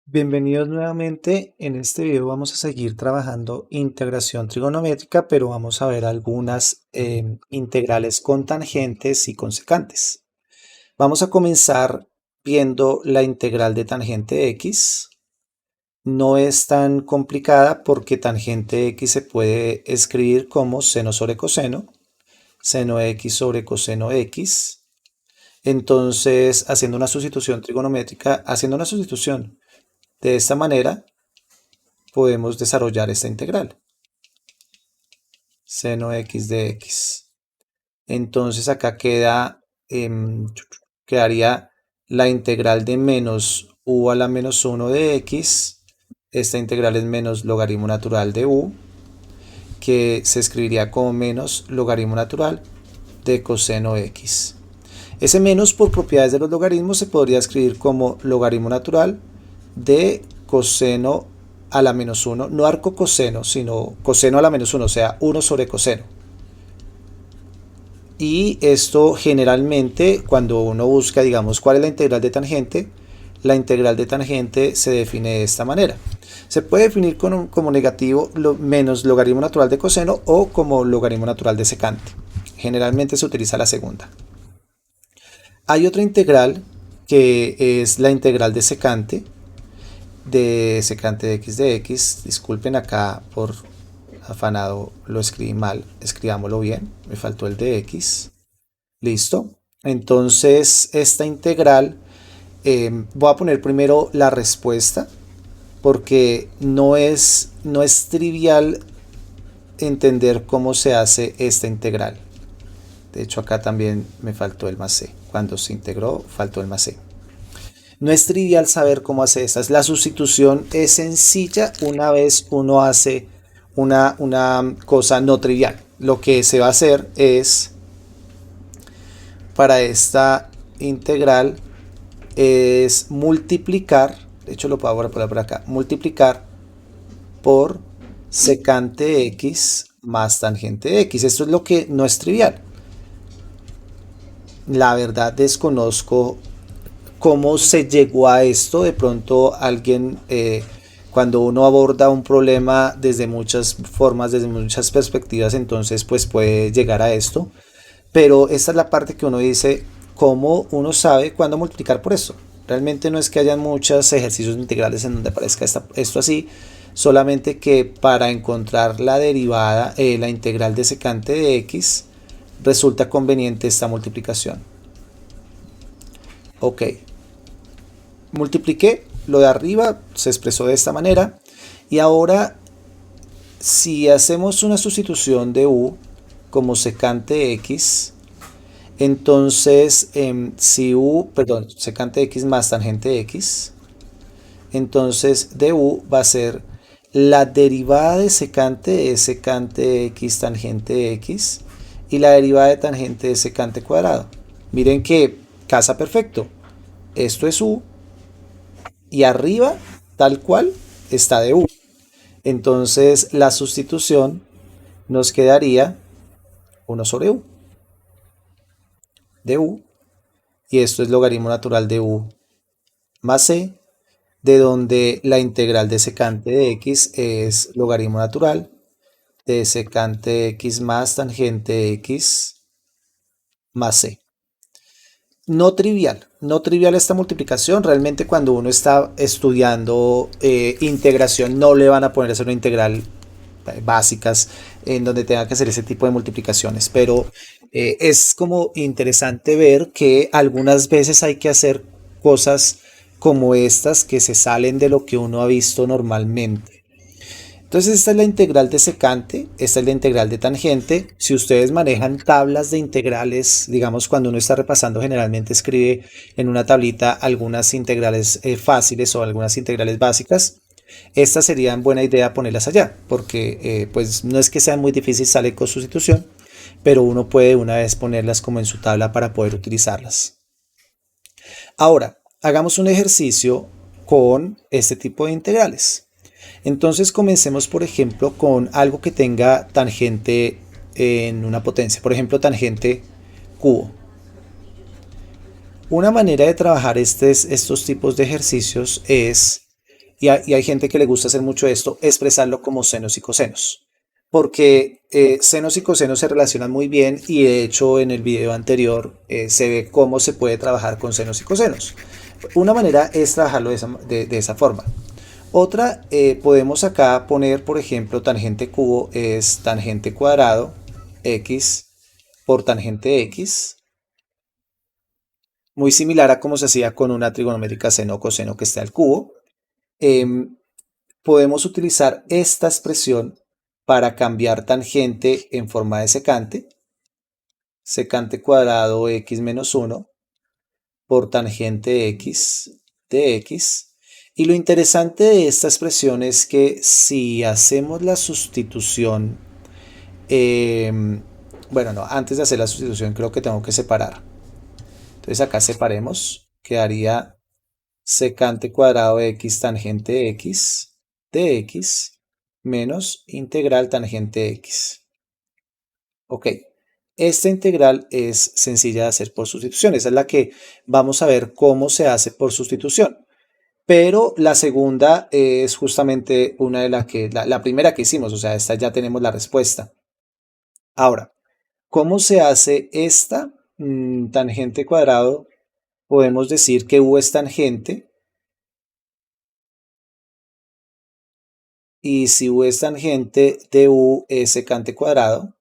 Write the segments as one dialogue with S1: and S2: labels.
S1: Bienvenidos nuevamente. En este video vamos a seguir trabajando integración trigonométrica, pero vamos a ver algunas integrales con tangentes y con secantes. Vamos a comenzar viendo la integral de tangente x. No es tan complicada porque tangente x se puede escribir como seno sobre coseno, seno x sobre coseno x. Entonces, haciendo una sustitución trigonométrica, haciendo una sustitución de esta manera, podemos desarrollar esta integral. Seno x de x. Entonces acá quedaría la integral de menos u a la menos 1 de x. Esta integral es menos logaritmo natural de u, que se escribiría como menos logaritmo natural de coseno x. Ese menos, por propiedades de los logaritmos, se podría escribir como logaritmo natural de coseno a la menos 1, no arco coseno, sino coseno a la menos 1, o sea, 1 sobre coseno. Y esto generalmente, cuando uno busca, digamos, cuál es la integral de tangente, la integral de tangente se define de esta manera. Se puede definir como negativo menos logaritmo natural de coseno o como logaritmo natural de secante. Generalmente se utiliza la segunda. Hay otra integral que es la integral de secante de x de x. Disculpen acá por afanado, lo escribí mal, escribámoslo bien, me faltó el de x. Listo. Entonces esta integral, voy a poner primero la respuesta porque no es trivial entender cómo se hace esta integral. De hecho acá también me faltó el más c, cuando se integró faltó el más c. No es trivial saber cómo hace estas. La sustitución es sencilla una vez uno hace una cosa no trivial. Lo que se va a hacer es, para esta integral, es multiplicar, de hecho lo puedo poner por acá, multiplicar por secante x más tangente x. Esto es lo que no es trivial. La verdad desconozco cómo se llegó a esto. De pronto alguien, cuando uno aborda un problema desde muchas formas, desde muchas perspectivas, entonces pues puede llegar a esto. Pero esta es la parte que uno dice, ¿cómo uno sabe cuándo multiplicar por esto? Realmente no es que haya muchos ejercicios integrales en donde aparezca esto así, solamente que para encontrar la derivada, la integral de secante de x, resulta conveniente esta multiplicación. Ok, multipliqué lo de arriba, se expresó de esta manera, y ahora si hacemos una sustitución de u como secante x, entonces secante x más tangente x, entonces de u va a ser la derivada de secante es secante x tangente x, y la derivada de tangente es secante cuadrado. Miren que casa perfecto. Esto es u, y arriba, tal cual, está de u. Entonces la sustitución nos quedaría 1 sobre u de u, y esto es logaritmo natural de u más c, de donde la integral de secante de x es logaritmo natural de secante x más tangente x más c. No trivial, no trivial esta multiplicación. Realmente cuando uno está estudiando integración no le van a poner a hacer una integral básicas en donde tenga que hacer ese tipo de multiplicaciones, pero es como interesante ver que algunas veces hay que hacer cosas como estas que se salen de lo que uno ha visto normalmente. Entonces esta es la integral de secante, esta es la integral de tangente. Si ustedes manejan tablas de integrales, digamos cuando uno está repasando, generalmente escribe en una tablita algunas integrales fáciles o algunas integrales básicas. Estas serían buena idea ponerlas allá, porque pues no es que sea muy difícil, sale con sustitución, pero uno puede una vez ponerlas como en su tabla para poder utilizarlas. Ahora, hagamos un ejercicio con este tipo de integrales. Entonces comencemos, por ejemplo, con algo que tenga tangente en una potencia, por ejemplo, tangente cubo. Una manera de trabajar estos tipos de ejercicios es y hay gente que le gusta hacer mucho esto, expresarlo como senos y cosenos, porque senos y cosenos se relacionan muy bien y de hecho en el video anterior se ve cómo se puede trabajar con senos y cosenos. Una manera es trabajarlo de esa forma. Otra, podemos acá poner, por ejemplo, tangente cubo es tangente cuadrado x por tangente x, muy similar a como se hacía con una trigonométrica seno o coseno que esté al cubo. Podemos utilizar esta expresión para cambiar tangente en forma de secante, secante cuadrado x menos 1 por tangente x de x. Y lo interesante de esta expresión es que si hacemos la sustitución, bueno, no, antes de hacer la sustitución creo que tengo que separar. Entonces acá separemos, quedaría secante cuadrado de x tangente x de x menos integral tangente x. Ok, esta integral es sencilla de hacer por sustitución, esa es la que vamos a ver cómo se hace por sustitución. Pero la segunda es justamente una de las que, la primera que hicimos, o sea, esta ya tenemos la respuesta. Ahora, ¿cómo se hace esta? Tangente cuadrado, podemos decir que u es tangente, y si u es tangente de u es secante cuadrado,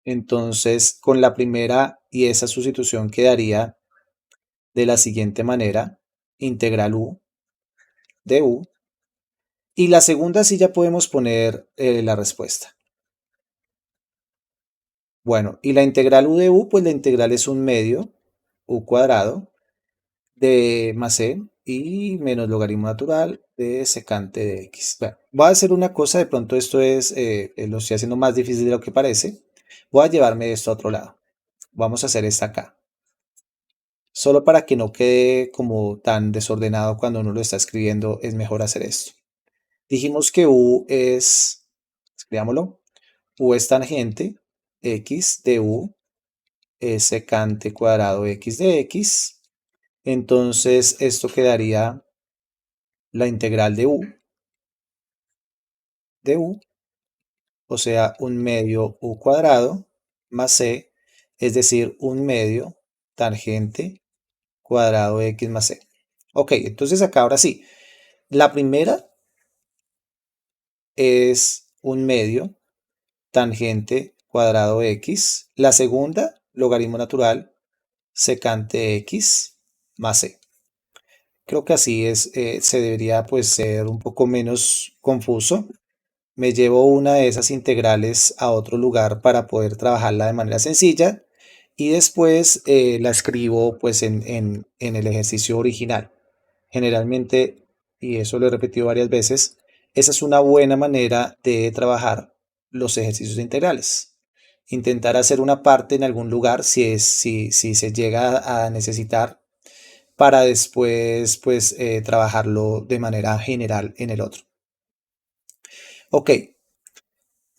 S1: entonces con la primera y esa sustitución quedaría de la siguiente manera, integral u de u, y la segunda sí ya podemos poner la respuesta. Bueno, y la integral u de u, pues la integral es un medio u cuadrado de más c y menos logaritmo natural de secante de x. Bueno, voy a hacer una cosa, de pronto esto es, lo estoy haciendo más difícil de lo que parece. Voy a llevarme esto a otro lado. Vamos a hacer esta acá. Solo para que no quede como tan desordenado cuando uno lo está escribiendo, es mejor hacer esto. Dijimos que u es, escribámoslo, u es tangente x de u es secante cuadrado x de x. Entonces esto quedaría la integral de u, o sea, un medio u cuadrado más c, es decir, un medio tangente cuadrado de x más c. Ok, entonces acá ahora sí, la primera es un medio tangente cuadrado de x, la segunda, logaritmo natural secante x más c. Creo que así es, se debería pues ser un poco menos confuso. Me llevo una de esas integrales a otro lugar para poder trabajarla de manera sencilla y después la escribo pues en el ejercicio original. Generalmente, y eso lo he repetido varias veces, esa es una buena manera de trabajar los ejercicios integrales. Intentar hacer una parte en algún lugar si se llega a necesitar para después pues trabajarlo de manera general en el otro. Ok,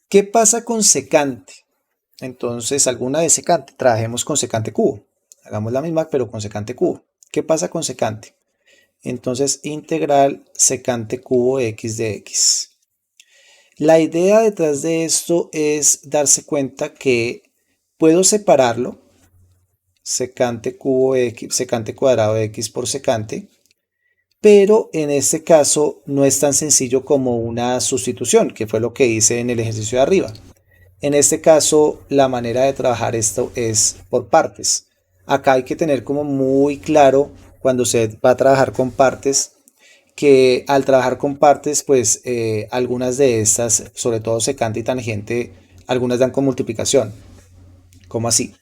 S1: ¿qué pasa con secante? Entonces, alguna de secante, trabajemos con secante cubo. Hagamos la misma, pero con secante cubo. ¿Qué pasa con secante? Entonces, integral secante cubo x de x. La idea detrás de esto es darse cuenta que puedo separarlo, secante cubo x, secante cuadrado de x por secante, pero en este caso no es tan sencillo como una sustitución, que fue lo que hice en el ejercicio de arriba. En este caso, la manera de trabajar esto es por partes. Acá hay que tener como muy claro cuando se va a trabajar con partes, que al trabajar con partes, pues algunas de estas, sobre todo secante y tangente, algunas dan con multiplicación. ¿Cómo así?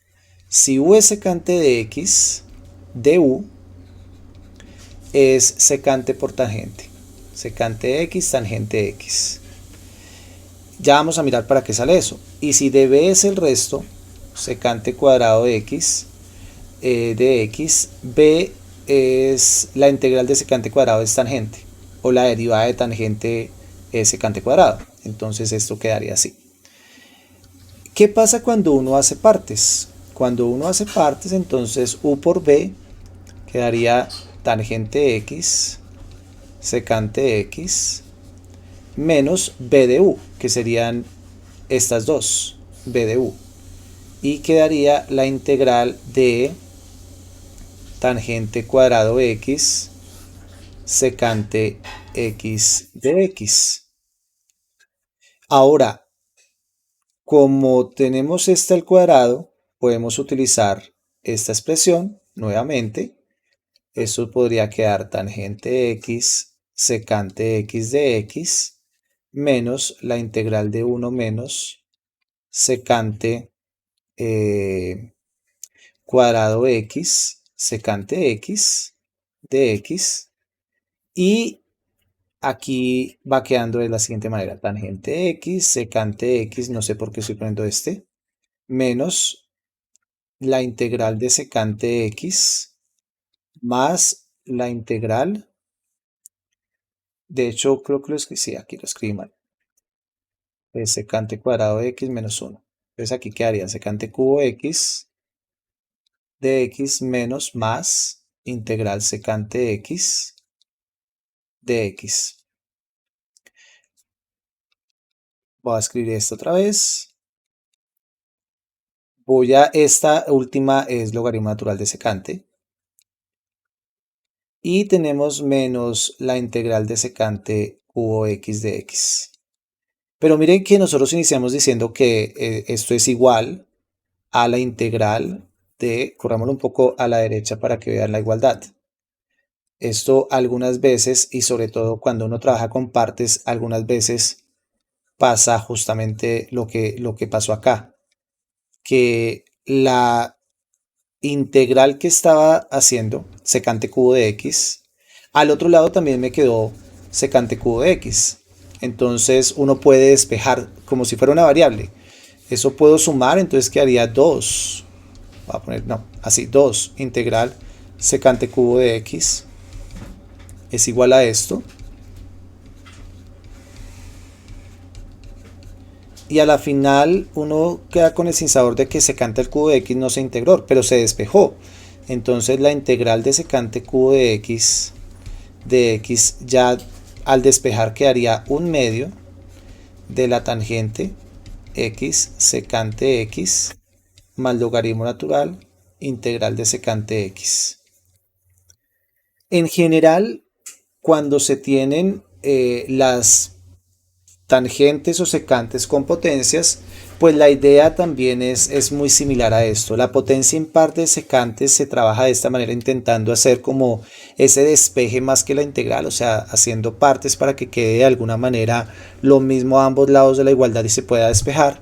S1: Si u es secante de x, de u es secante por tangente. Secante de x, tangente de x. Ya vamos a mirar para qué sale eso. Y si de b es el resto, secante cuadrado de x, b es la integral de secante cuadrado es tangente, o la derivada de tangente es secante cuadrado. Entonces esto quedaría así. ¿Qué pasa cuando uno hace partes? Cuando uno hace partes, entonces u por b quedaría tangente x secante x menos b de u, que serían estas dos, b de u. Y quedaría la integral de tangente cuadrado x secante x de x. Ahora, como tenemos este al cuadrado, podemos utilizar esta expresión nuevamente. Eso podría quedar tangente x secante x de x menos la integral de 1 menos secante cuadrado x secante x de x. Y aquí va quedando de la siguiente manera: tangente x secante x, no sé por qué estoy poniendo este, menos la integral de secante x más la integral, de hecho creo que sí, aquí lo escribí mal, es secante cuadrado de x menos 1. Entonces aquí quedaría secante cubo x de x menos más integral secante x de x. Voy a escribir esto otra vez. Esta última es logaritmo natural de secante. Y tenemos menos la integral de secante cubo x de x. Pero miren que nosotros iniciamos diciendo que esto es igual a la integral de, corrámoslo un poco a la derecha para que vean la igualdad. Esto algunas veces, y sobre todo cuando uno trabaja con partes, algunas veces pasa justamente lo que pasó acá. Que la integral que estaba haciendo, secante cubo de x, al otro lado también me quedó secante cubo de x. Entonces uno puede despejar como si fuera una variable. Eso puedo sumar, entonces quedaría 2. Voy a poner, no, así, 2 integral secante cubo de x es igual a esto. Y a la final uno queda con el sinsabor de que secante el cubo de x no se integró, pero se despejó. Entonces la integral de secante cubo de x ya al despejar quedaría 1/2 de la tangente x secante x más logaritmo natural integral de secante x. En general, cuando se tienen las tangentes o secantes con potencias, pues la idea también es muy similar a esto. La potencia impar de secantes se trabaja de esta manera, intentando hacer como ese despeje más que la integral, o sea, haciendo partes para que quede de alguna manera lo mismo a ambos lados de la igualdad y se pueda despejar.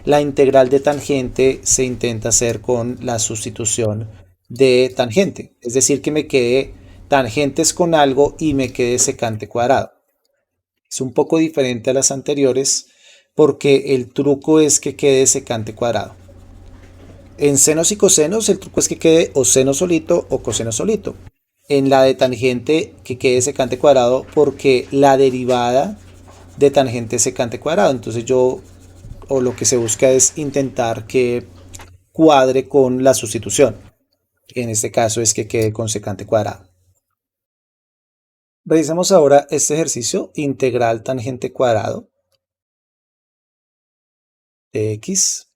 S1: La integral de tangente se intenta hacer con la sustitución de tangente, es decir, que me quede tangentes con algo y me quede secante cuadrado. Es un poco diferente a las anteriores porque el truco es que quede secante cuadrado. En senos y cosenos el truco es que quede o seno solito o coseno solito. En la de tangente que quede secante cuadrado porque la derivada de tangente es secante cuadrado. Entonces lo que se busca es intentar que cuadre con la sustitución. En este caso es que quede con secante cuadrado. Revisemos ahora este ejercicio: integral tangente cuadrado de x.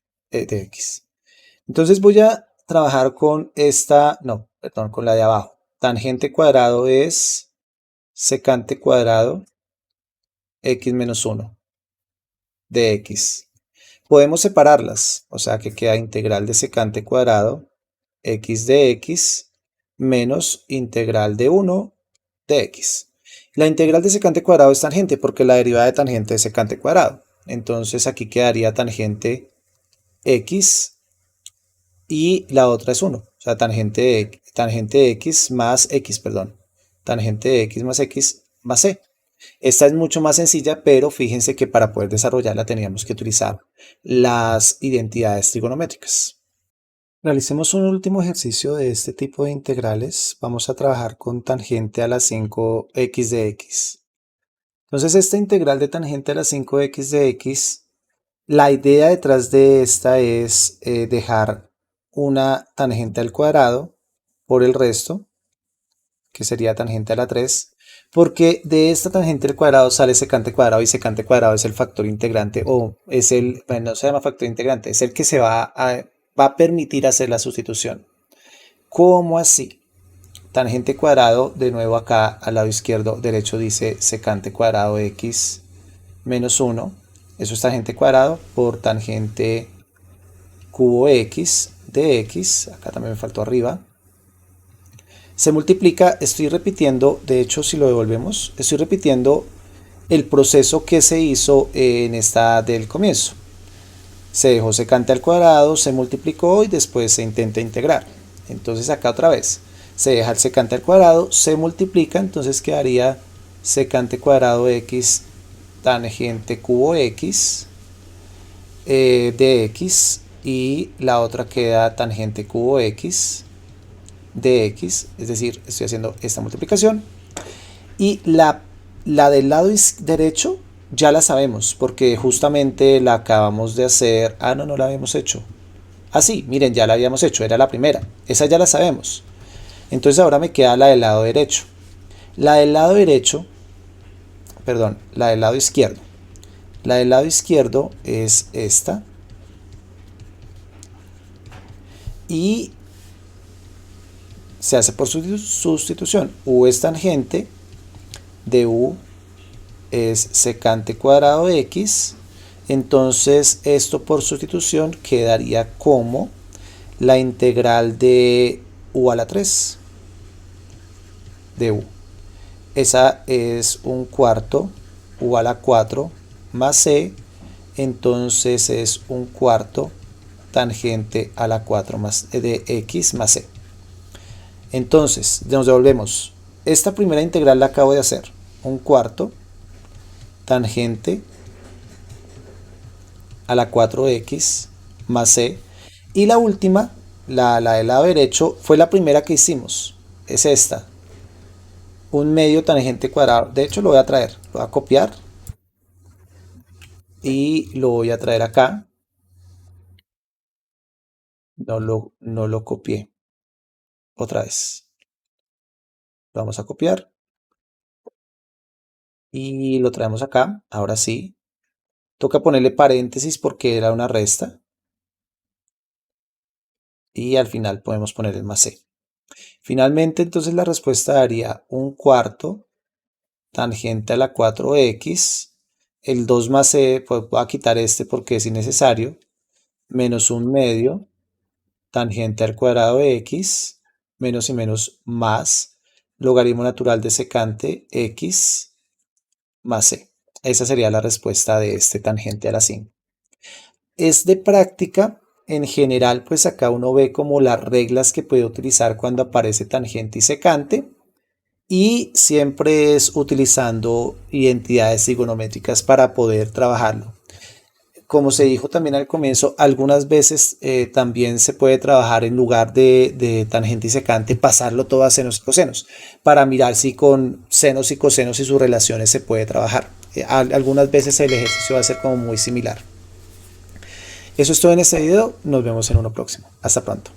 S1: Entonces voy a trabajar con con la de abajo. Tangente cuadrado es secante cuadrado x menos 1 de x. Podemos separarlas, o sea que queda integral de secante cuadrado x de x menos integral de 1 de x. La integral de secante cuadrado es tangente porque la derivada de tangente es secante cuadrado. Entonces aquí quedaría tangente x y la otra es 1. O sea, tangente de x más x, perdón. Tangente de x más x más c. Esta es mucho más sencilla, pero fíjense que para poder desarrollarla teníamos que utilizar las identidades trigonométricas. Realicemos un último ejercicio de este tipo de integrales. Vamos a trabajar con tangente a la 5x de x. Entonces esta integral de tangente a la 5x de x, la idea detrás de esta es dejar una tangente al cuadrado por el resto que sería tangente a la 3, porque de esta tangente al cuadrado sale secante cuadrado y secante cuadrado es el factor integrante o es el, bueno, no se llama factor integrante, es el que va a permitir hacer la sustitución. ¿Cómo así? Tangente cuadrado, de nuevo acá al lado izquierdo, derecho dice secante cuadrado de x menos 1. Eso es tangente cuadrado por tangente cubo x de x. Acá también me faltó arriba. Se multiplica, estoy repitiendo, de hecho si lo devolvemos, estoy repitiendo el proceso que se hizo en esta del comienzo. Se dejó secante al cuadrado, se multiplicó y después se intenta integrar. Entonces acá otra vez, se deja el secante al cuadrado, se multiplica, entonces quedaría secante cuadrado de x tangente cubo x de x y la otra queda tangente cubo x de x, es decir, estoy haciendo esta multiplicación y la del lado derecho ya la sabemos porque justamente la acabamos de hacer. No la habíamos hecho. Sí, miren, ya la habíamos hecho, era la primera, esa ya la sabemos. Entonces ahora me queda la del lado derecho. La del lado derecho, perdón, la del lado izquierdo. La del lado izquierdo es esta. Y se hace por sustitución. U es tangente de u es secante cuadrado de x. Entonces esto por sustitución quedaría como la integral de u a la 3 de u. Esa es un cuarto u a la 4 más c. Entonces es un cuarto tangente a la 4 más de x más c. Entonces nos devolvemos. Esta primera integral la acabo de hacer. Un cuarto tangente a la 4x más c. Y la última, la del lado derecho, fue la primera que hicimos. Es esta. Un medio tangente cuadrado. De hecho lo voy a traer. Lo voy a copiar. Y lo voy a traer acá. No lo copié. Otra vez. Lo vamos a copiar. Y lo traemos acá. Ahora sí. Toca ponerle paréntesis porque era una resta. Y al final podemos poner el más c. Finalmente, entonces la respuesta daría un cuarto tangente a la 4x. El 2 más c, pues voy a quitar este porque es innecesario. Menos un medio tangente al cuadrado de x. Menos y menos más logaritmo natural de secante x más c. Esa sería la respuesta de este tangente a la 5. Es de práctica. En general, pues acá uno ve como las reglas que puede utilizar cuando aparece tangente y secante. Y siempre es utilizando identidades trigonométricas para poder trabajarlo. Como se dijo también al comienzo, algunas veces también se puede trabajar en lugar de tangente y secante, pasarlo todo a senos y cosenos, para mirar si con senos y cosenos y sus relaciones se puede trabajar. Algunas veces el ejercicio va a ser como muy similar. Eso es todo en este video, nos vemos en uno próximo. Hasta pronto.